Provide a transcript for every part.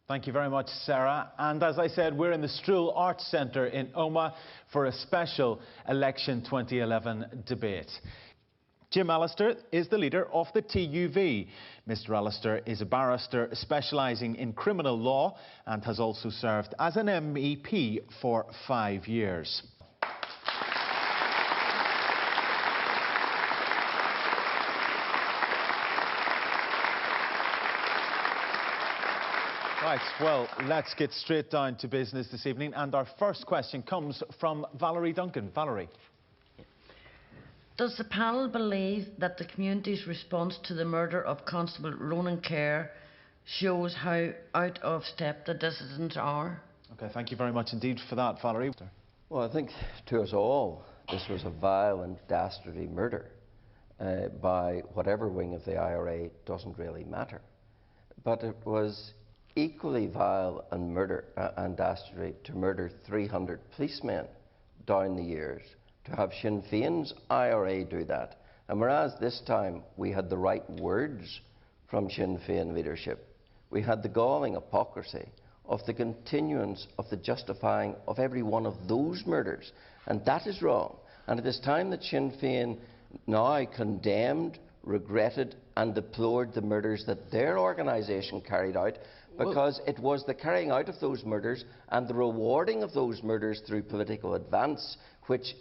Thank you very much, Sarah. And as I said, we're in the Struhl Arts Centre in Omagh for a special Election 2011 debate. Jim Allister is the leader of the TUV. Mr. Allister is a barrister specialising in criminal law and has also served as an MEP for 5 years. Right, well, let's get straight down to business this evening. And our first question comes from Valerie Duncan. Valerie. Does the panel believe that the community's response to the murder of Constable Ronan Kerr shows how out of step the citizens are? OK, thank you very much indeed for that, Valerie. Well, I think to us all, this was a vile and dastardly murder by whatever wing of the IRA, doesn't really matter. But it was equally vile and dastardly to murder 300 policemen down the years, to have Sinn Féin's IRA do that. And whereas this time we had the right words from Sinn Féin leadership, we had the galling hypocrisy of the continuance of the justifying of every one of those murders. And that is wrong. And it is time that Sinn Féin now condemned, regretted and deplored the murders that their organisation carried out, because it was the carrying out of those murders and the rewarding of those murders through political advance which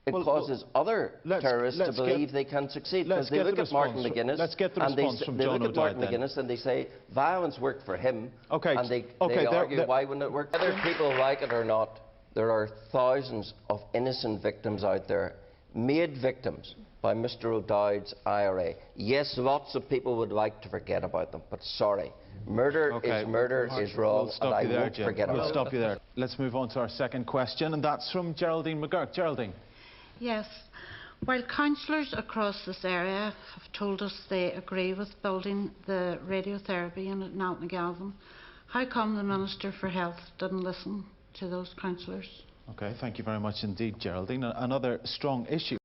causes other terrorists to believe they can succeed. Because they look at Martin McGuinness and they say violence worked for him, and they argue why wouldn't it work? Whether people like it or not, there are thousands of innocent victims out there, made victims by Mr. O'Dowd's IRA. Yes, lots of people would like to forget about them, but sorry. Murder is wrong, and I won't forget about it. We'll stop you there. Let's move on to our second question, and that's from Geraldine McGurk. Geraldine. Yes. While councillors across this area have told us they agree with building the radiotherapy unit in Altnagalvin, how come the Minister for Health didn't listen to those councillors? OK, thank you very much indeed, Geraldine. Another strong issue.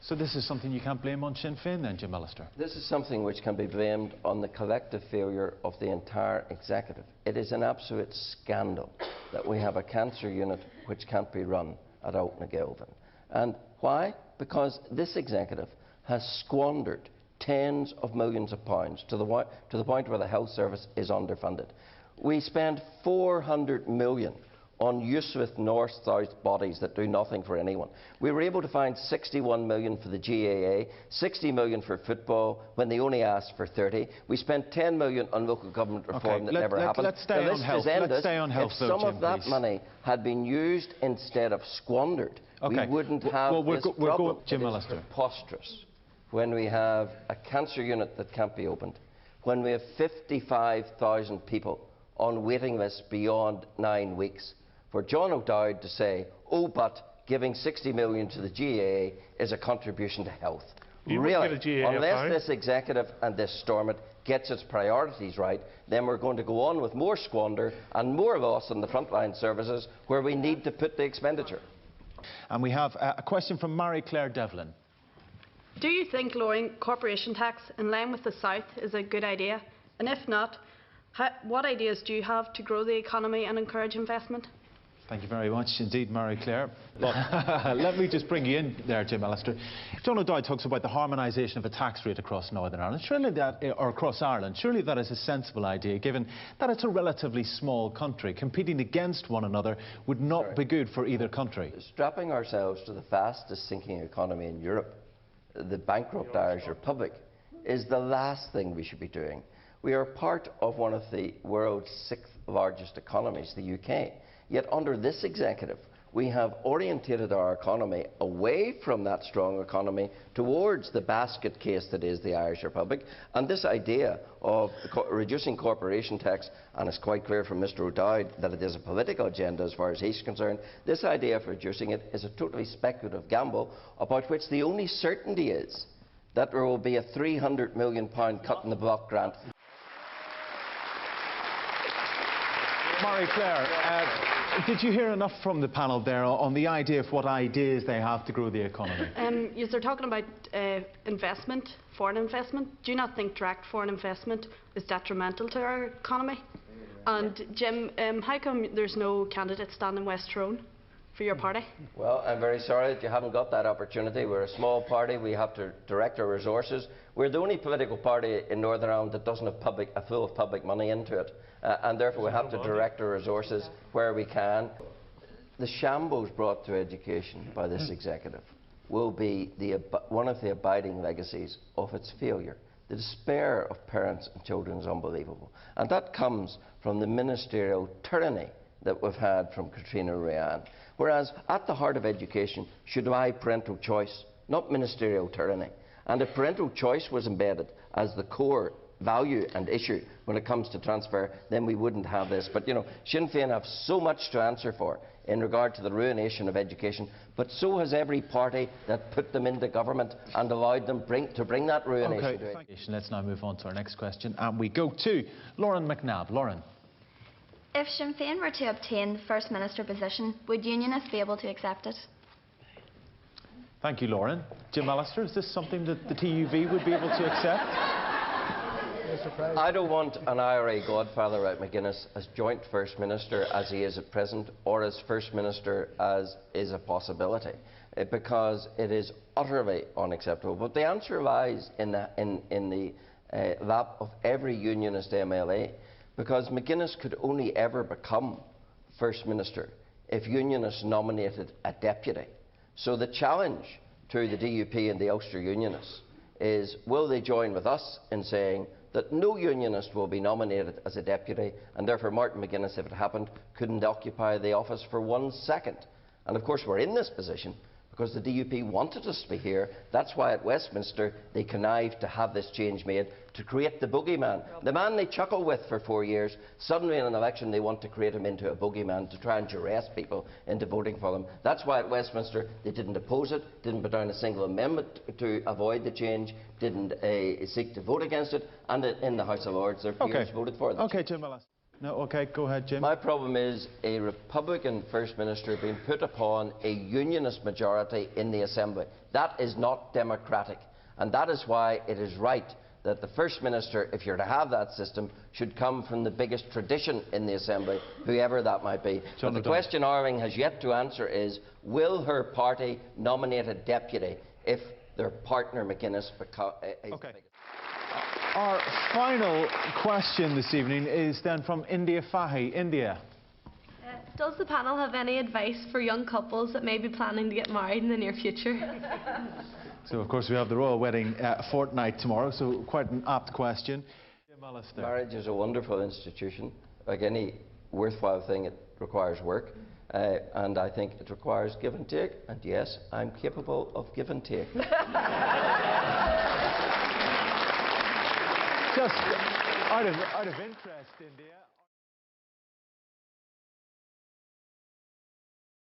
So this is something you can't blame on Sinn Féin then, Jim Allister? This is something which can be blamed on the collective failure of the entire executive. It is an absolute scandal that we have a cancer unit which can't be run at Altnagalvin. And why? Because this executive has squandered tens of millions of pounds to the point where the health service is underfunded. We spend 400 million on useless north-south bodies that do nothing for anyone. We were able to find 61 million for the GAA, 60 million for football, when they only asked for 30. We spent 10 million on local government reform that never happened. Let's stay on health. If some of that money had been used instead of squandered, we wouldn't have this problem. Jim Allister. It is preposterous when we have a cancer unit that can't be opened, when we have 55,000 people on waiting lists beyond 9 weeks, for John O'Dowd to say, oh, but giving 60 million to the GAA is a contribution to health. Really, unless this executive and this Stormont gets its priorities right, then we're going to go on with more squander and more loss in the frontline services where we need to put the expenditure. And we have a question from Marie-Claire Devlin. Do you think lowering corporation tax in line with the South is a good idea? And if not, what ideas do you have to grow the economy and encourage investment? Thank you very much indeed, Marie-Claire. Let me just bring you in there, Jim Allister. John O'Dowd talks about the harmonisation of a tax rate across Northern Ireland, or across Ireland. Surely that is a sensible idea, given that it's a relatively small country. Competing against one another would not be good for either country. Strapping ourselves to the fastest sinking economy in Europe, the bankrupt Irish Republic, is the last thing we should be doing. We are part of one of the world's 6th largest economies, the UK. Yet under this executive, we have orientated our economy away from that strong economy towards the basket case that is the Irish Republic. And this idea of reducing corporation tax, and it's quite clear from Mr. O'Dowd that it is a political agenda as far as he's concerned, this idea of reducing it is a totally speculative gamble about which the only certainty is that there will be a £300 million cut in the block grant. Marie-Claire, did you hear enough from the panel there on the idea of what ideas they have to grow the economy? Yes, they're talking about investment, foreign investment. Do you not think direct foreign investment is detrimental to our economy? And Jim, how come there's no candidate standing West Tyrone for your party? Well, I'm very sorry that you haven't got that opportunity. We're a small party. We have to direct our resources. We're the only political party in Northern Ireland that doesn't have a full of public money into it. And therefore we have to direct our resources where we can. The shambles brought to education by this executive will be one of the abiding legacies of its failure. The despair of parents and children is unbelievable. And that comes from the ministerial tyranny that we've had from Katrina Rayan. Whereas at the heart of education should lie parental choice, not ministerial tyranny. And if parental choice was embedded as the core value and issue when it comes to transfer, then we wouldn't have this. But you know, Sinn Féin have so much to answer for in regard to the ruination of education, but so has every party that put them into government and allowed them to bring that ruination to education. Let's now move on to our next question, and we go to Lauren McNabb. Lauren. If Sinn Féin were to obtain the First Minister position, would Unionists be able to accept it? Thank you, Lauren. Jim Allister, is this something that the TUV would be able to accept? I don't want an IRA godfather like McGuinness as joint First Minister as he is at present, or as First Minister as is a possibility, because it is utterly unacceptable. But the answer lies in the lap of every Unionist MLA, because McGuinness could only ever become First Minister if Unionists nominated a deputy. So the challenge to the DUP and the Ulster Unionists is, will they join with us in saying that no unionist will be nominated as a deputy, and therefore Martin McGuinness, if it happened, couldn't occupy the office for 1 second. And of course we're in this position because the DUP wanted us to be here. That's why at Westminster they connived to have this change made, to create the boogeyman. The man they chuckle with for 4 years, suddenly in an election they want to create him into a boogeyman to try and duress people into voting for them. That's why at Westminster they didn't oppose it, didn't put down a single amendment to avoid the change, didn't seek to vote against it, and in the House of Lords their peers voted for it. Okay, Jim Allister. No, okay, go ahead, Jim. My problem is a Republican First Minister being put upon a Unionist majority in the Assembly. That is not democratic, and that is why it is right that the First Minister, if you're to have that system, should come from the biggest tradition in the Assembly, whoever that might be. But the question Irving has yet to answer is, will her party nominate a deputy if their partner McGuinness is the biggest? Our final question this evening is then from India Fahy. India. Does the panel have any advice for young couples that may be planning to get married in the near future? So, of course, we have the royal wedding fortnight tomorrow, so quite an apt question. Jim Allister. Marriage is a wonderful institution. Like any worthwhile thing, it requires work. And I think it requires give and take. And yes, I'm capable of give and take. Just out of interest, India.